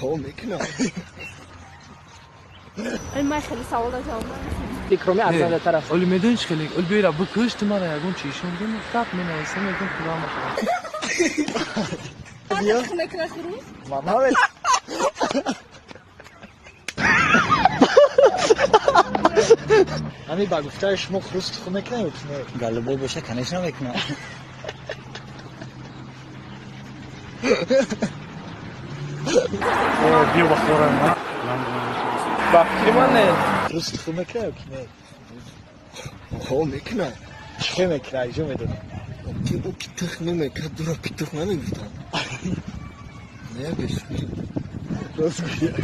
خب میکنم. من خیلی سوال جواب دیکرومی ارزنده طرف. ولی میدونی چه خیلی؟ ولی بیرا بکشت مرا یکون چیشون دیم خط مینویسم یکون کلام شد. بیا. خنک خروج. ماما بس. همین با گفتار شما خروست خنک نمیکنه. گالبو باشه کنیش نمیکنه. بیا بخورم. وقتی من نه. خروست خنک نمیکنه. خب میکنه. چه میکنه جو میدونم. که او پیتخ نمیکنه دورا پیتخ نمیگفتم. نه بیش. راست میگه.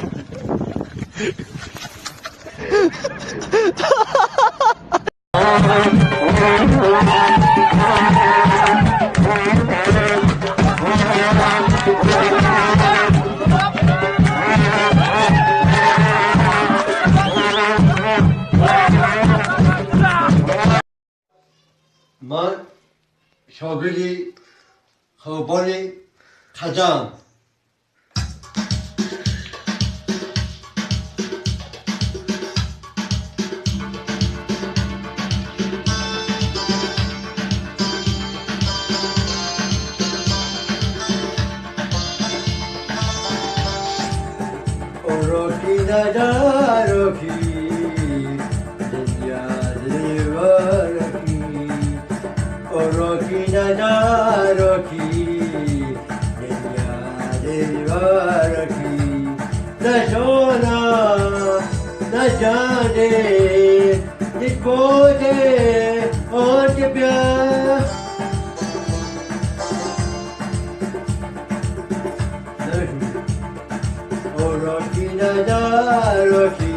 من شاگردی خوبانی خجان اوروکی نداروکی دنیا دیوارکی اوروکی نداروکی دنیا دیوارکی نشونا نجاده نشبوده آنت بیا اوروکی نداروکی